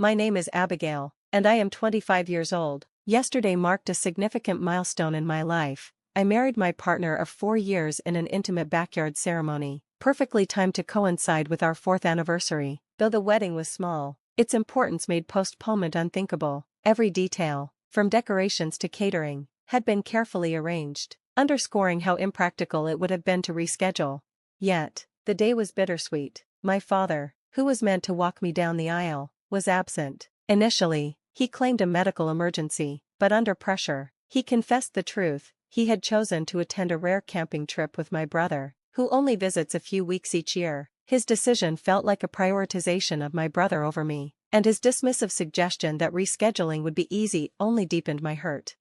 My name is Abigail, and I am 25 years old. Yesterday marked a significant milestone in my life. I married my partner of 4 years in an intimate backyard ceremony, perfectly timed to coincide with our 4th anniversary. Though the wedding was small, its importance made postponement unthinkable. Every detail, from decorations to catering, had been carefully arranged, underscoring how impractical it would have been to reschedule. Yet, the day was bittersweet. My father, who was meant to walk me down the aisle, was absent. Initially, he claimed a medical emergency, but under pressure, he confessed the truth. He had chosen to attend a rare camping trip with my brother, who only visits a few weeks each year. His decision felt like a prioritization of my brother over me, and his dismissive suggestion that rescheduling would be easy only deepened my hurt.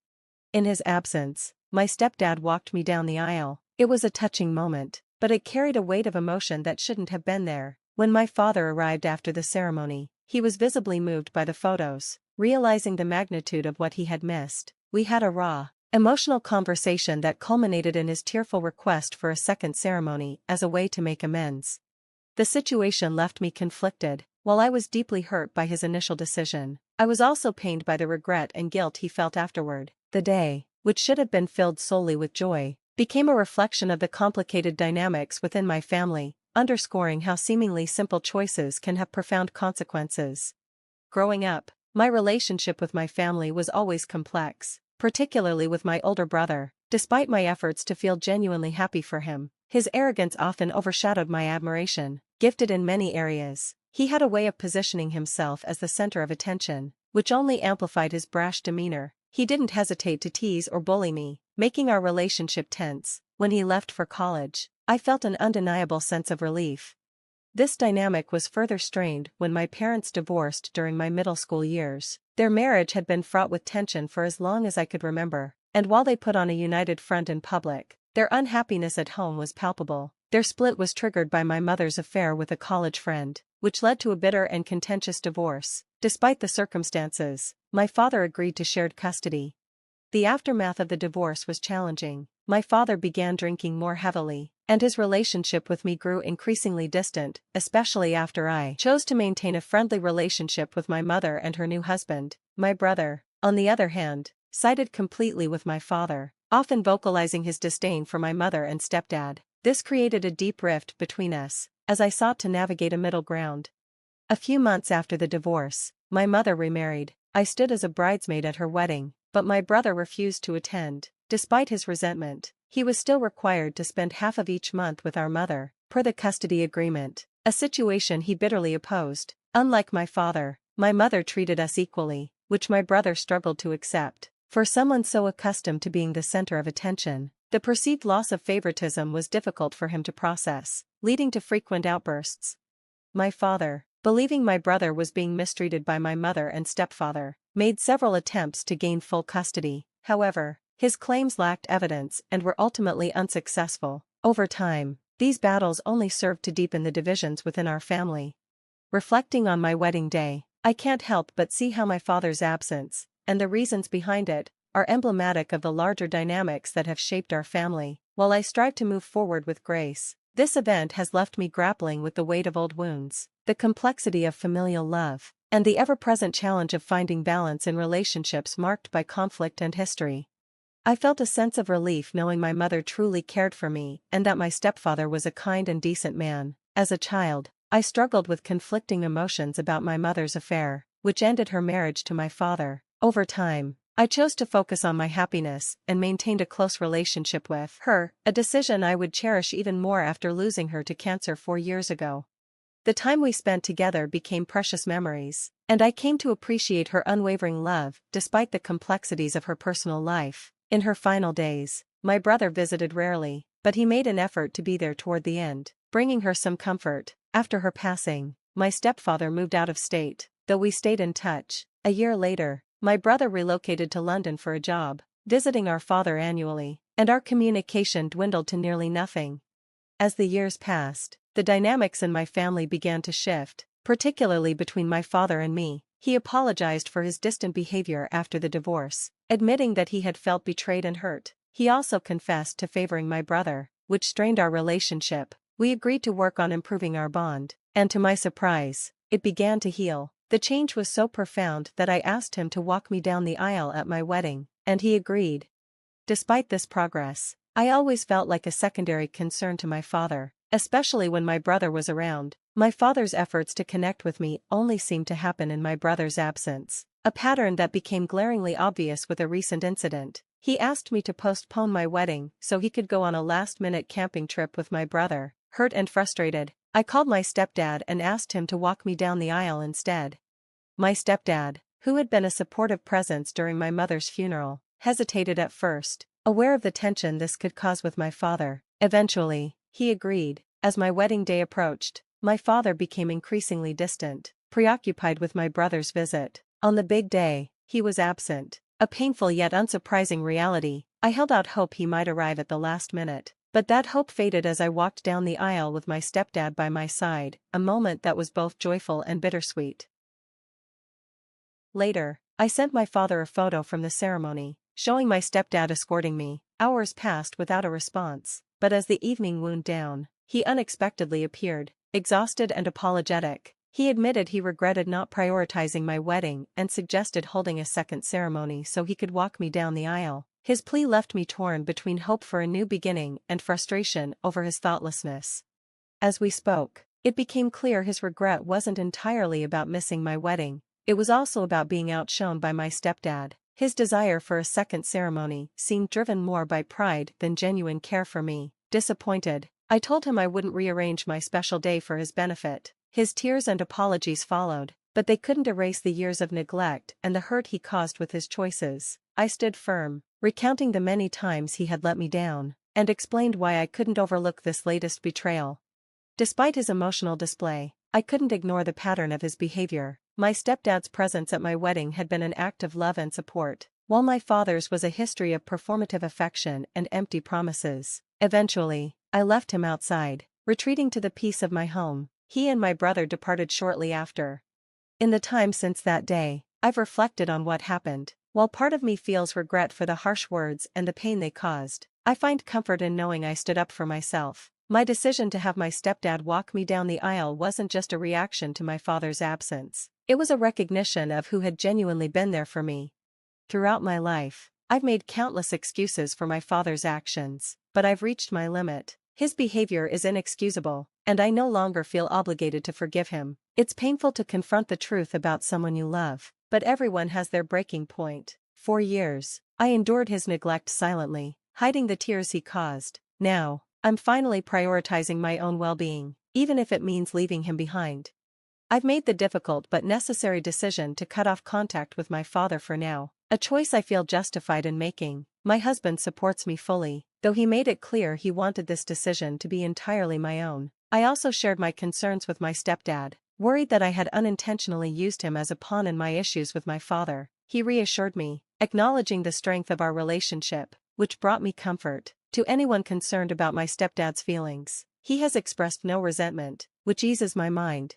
In his absence, my stepdad walked me down the aisle. It was a touching moment, but it carried a weight of emotion that shouldn't have been there. When my father arrived after the ceremony, he was visibly moved by the photos. Realizing the magnitude of what he had missed, we had a raw, emotional conversation that culminated in his tearful request for a second ceremony as a way to make amends. The situation left me conflicted. While I was deeply hurt by his initial decision, I was also pained by the regret and guilt he felt afterward. The day, which should have been filled solely with joy, became a reflection of the complicated dynamics within my family, underscoring how seemingly simple choices can have profound consequences. Growing up, my relationship with my family was always complex, particularly with my older brother. Despite my efforts to feel genuinely happy for him, his arrogance often overshadowed my admiration. Gifted in many areas, he had a way of positioning himself as the center of attention, which only amplified his brash demeanor. He didn't hesitate to tease or bully me, making our relationship tense. When he left for college, I felt an undeniable sense of relief. This dynamic was further strained when my parents divorced during my middle school years. Their marriage had been fraught with tension for as long as I could remember, and while they put on a united front in public, their unhappiness at home was palpable. Their split was triggered by my mother's affair with a college friend, which led to a bitter and contentious divorce. Despite the circumstances, my father agreed to shared custody. The aftermath of the divorce was challenging. My father began drinking more heavily, and his relationship with me grew increasingly distant, especially after I chose to maintain a friendly relationship with my mother and her new husband. My brother, on the other hand, sided completely with my father, often vocalizing his disdain for my mother and stepdad. This created a deep rift between us, as I sought to navigate a middle ground. A few months after the divorce, my mother remarried. I stood as a bridesmaid at her wedding, but my brother refused to attend. Despite his resentment, he was still required to spend half of each month with our mother, per the custody agreement, a situation he bitterly opposed. Unlike my father, my mother treated us equally, which my brother struggled to accept. For someone so accustomed to being the center of attention, the perceived loss of favoritism was difficult for him to process, leading to frequent outbursts. My father, believing my brother was being mistreated by my mother and stepfather, made several attempts to gain full custody. However, his claims lacked evidence and were ultimately unsuccessful. Over time, these battles only served to deepen the divisions within our family. Reflecting on my wedding day, I can't help but see how my father's absence, and the reasons behind it, are emblematic of the larger dynamics that have shaped our family. While I strive to move forward with grace, this event has left me grappling with the weight of old wounds, the complexity of familial love, and the ever-present challenge of finding balance in relationships marked by conflict and history. I felt a sense of relief knowing my mother truly cared for me and that my stepfather was a kind and decent man. As a child, I struggled with conflicting emotions about my mother's affair, which ended her marriage to my father. Over time, I chose to focus on my happiness and maintained a close relationship with her, a decision I would cherish even more after losing her to cancer 4 years ago. The time we spent together became precious memories, and I came to appreciate her unwavering love despite the complexities of her personal life. In her final days, my brother visited rarely, but he made an effort to be there toward the end, bringing her some comfort. After her passing, my stepfather moved out of state, though we stayed in touch. A year later, my brother relocated to London for a job, visiting our father annually, and our communication dwindled to nearly nothing. As the years passed, the dynamics in my family began to shift, particularly between my father and me. He apologized for his distant behavior after the divorce, admitting that he had felt betrayed and hurt. He also confessed to favoring my brother, which strained our relationship. We agreed to work on improving our bond, and to my surprise, it began to heal. The change was so profound that I asked him to walk me down the aisle at my wedding, and he agreed. Despite this progress, I always felt like a secondary concern to my father, especially when my brother was around. My father's efforts to connect with me only seemed to happen in my brother's absence, a pattern that became glaringly obvious with a recent incident. He asked me to postpone my wedding so he could go on a last-minute camping trip with my brother. Hurt and frustrated, I called my stepdad and asked him to walk me down the aisle instead. My stepdad, who had been a supportive presence during my mother's funeral, hesitated at first, aware of the tension this could cause with my father. Eventually, he agreed. As my wedding day approached, my father became increasingly distant, preoccupied with my brother's visit. On the big day, he was absent, a painful yet unsurprising reality. I held out hope he might arrive at the last minute, but that hope faded as I walked down the aisle with my stepdad by my side, a moment that was both joyful and bittersweet. Later, I sent my father a photo from the ceremony, showing my stepdad escorting me. Hours passed without a response, but as the evening wound down, he unexpectedly appeared, exhausted and apologetic. He admitted he regretted not prioritizing my wedding and suggested holding a second ceremony so he could walk me down the aisle. His plea left me torn between hope for a new beginning and frustration over his thoughtlessness. As we spoke, it became clear his regret wasn't entirely about missing my wedding. It was also about being outshone by my stepdad. His desire for a second ceremony seemed driven more by pride than genuine care for me. Disappointed, I told him I wouldn't rearrange my special day for his benefit. His tears and apologies followed, but they couldn't erase the years of neglect and the hurt he caused with his choices. I stood firm, recounting the many times he had let me down, and explained why I couldn't overlook this latest betrayal. Despite his emotional display, I couldn't ignore the pattern of his behavior. My stepdad's presence at my wedding had been an act of love and support, while my father's was a history of performative affection and empty promises. Eventually, I left him outside, retreating to the peace of my home. He and my brother departed shortly after. In the time since that day, I've reflected on what happened. While part of me feels regret for the harsh words and the pain they caused, I find comfort in knowing I stood up for myself. My decision to have my stepdad walk me down the aisle wasn't just a reaction to my father's absence. It was a recognition of who had genuinely been there for me. Throughout my life, I've made countless excuses for my father's actions, but I've reached my limit. His behavior is inexcusable, and I no longer feel obligated to forgive him. It's painful to confront the truth about someone you love, but everyone has their breaking point. For years, I endured his neglect silently, hiding the tears he caused. Now, I'm finally prioritizing my own well-being, even if it means leaving him behind. I've made the difficult but necessary decision to cut off contact with my father for now, a choice I feel justified in making. My husband supports me fully, though he made it clear he wanted this decision to be entirely my own. I also shared my concerns with my stepdad, worried that I had unintentionally used him as a pawn in my issues with my father. He reassured me, acknowledging the strength of our relationship, which brought me comfort. To anyone concerned about my stepdad's feelings, he has expressed no resentment, which eases my mind.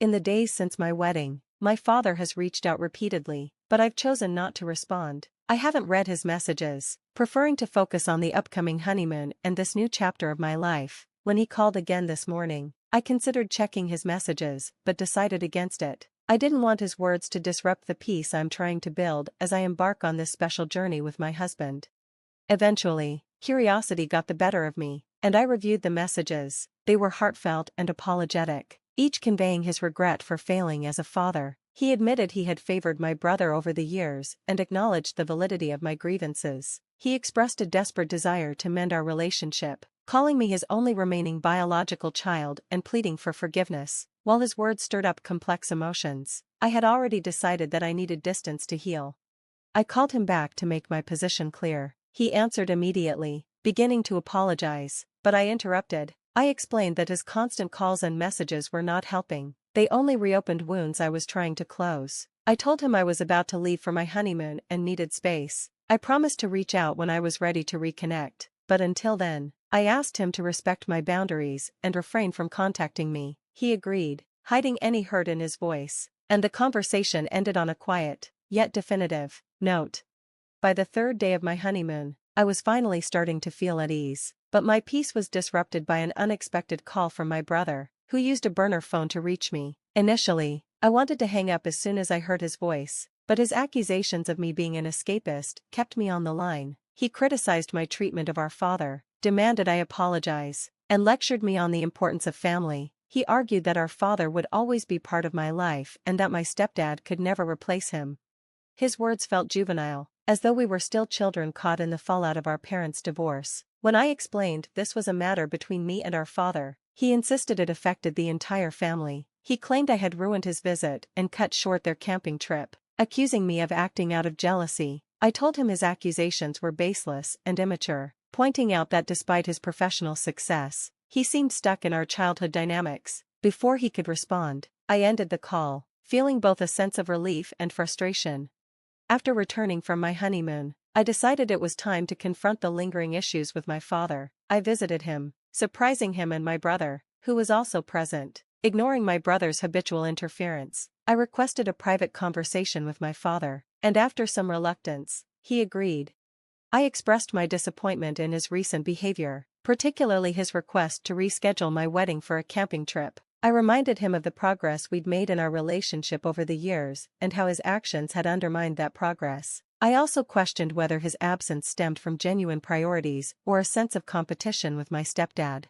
In the days since my wedding, my father has reached out repeatedly, but I've chosen not to respond. I haven't read his messages, preferring to focus on the upcoming honeymoon and this new chapter of my life. When he called again this morning, I considered checking his messages, but decided against it. I didn't want his words to disrupt the peace I'm trying to build as I embark on this special journey with my husband. Eventually, curiosity got the better of me, and I reviewed the messages. They were heartfelt and apologetic, each conveying his regret for failing as a father. He admitted he had favored my brother over the years and acknowledged the validity of my grievances. He expressed a desperate desire to mend our relationship, calling me his only remaining biological child and pleading for forgiveness. While his words stirred up complex emotions, I had already decided that I needed distance to heal. I called him back to make my position clear. He answered immediately, beginning to apologize, but I interrupted. I explained that his constant calls and messages were not helping. They only reopened wounds I was trying to close. I told him I was about to leave for my honeymoon and needed space. I promised to reach out when I was ready to reconnect, but until then, I asked him to respect my boundaries and refrain from contacting me. He agreed, hiding any hurt in his voice, and the conversation ended on a quiet, yet definitive, note. By the third day of my honeymoon, I was finally starting to feel at ease, but my peace was disrupted by an unexpected call from my brother, who used a burner phone to reach me. Initially, I wanted to hang up as soon as I heard his voice, but his accusations of me being an escapist kept me on the line. He criticized my treatment of our father, demanded I apologize, and lectured me on the importance of family. He argued that our father would always be part of my life and that my stepdad could never replace him. His words felt juvenile, as though we were still children caught in the fallout of our parents' divorce. When I explained this was a matter between me and our father, he insisted it affected the entire family. He claimed I had ruined his visit and cut short their camping trip, accusing me of acting out of jealousy. I told him his accusations were baseless and immature, pointing out that despite his professional success, he seemed stuck in our childhood dynamics. Before he could respond, I ended the call, feeling both a sense of relief and frustration. After returning from my honeymoon, I decided it was time to confront the lingering issues with my father. I visited him, surprising him and my brother, who was also present. Ignoring my brother's habitual interference, I requested a private conversation with my father, and after some reluctance, he agreed. I expressed my disappointment in his recent behavior, particularly his request to reschedule my wedding for a camping trip. I reminded him of the progress we'd made in our relationship over the years and how his actions had undermined that progress. I also questioned whether his absence stemmed from genuine priorities or a sense of competition with my stepdad.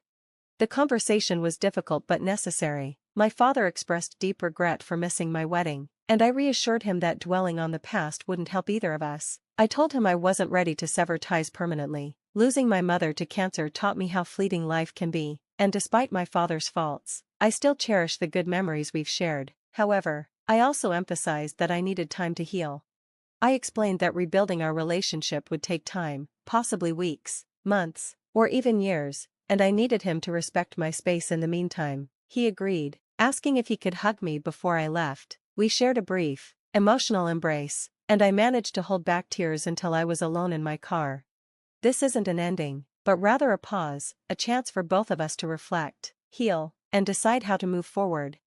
The conversation was difficult but necessary. My father expressed deep regret for missing my wedding, and I reassured him that dwelling on the past wouldn't help either of us. I told him I wasn't ready to sever ties permanently. Losing my mother to cancer taught me how fleeting life can be, and despite my father's faults, I still cherish the good memories we've shared. However, I also emphasized that I needed time to heal. I explained that rebuilding our relationship would take time, possibly weeks, months, or even years, and I needed him to respect my space in the meantime. He agreed, asking if he could hug me before I left. We shared a brief, emotional embrace, and I managed to hold back tears until I was alone in my car. This isn't an ending, but rather a pause, a chance for both of us to reflect, heal, and decide how to move forward.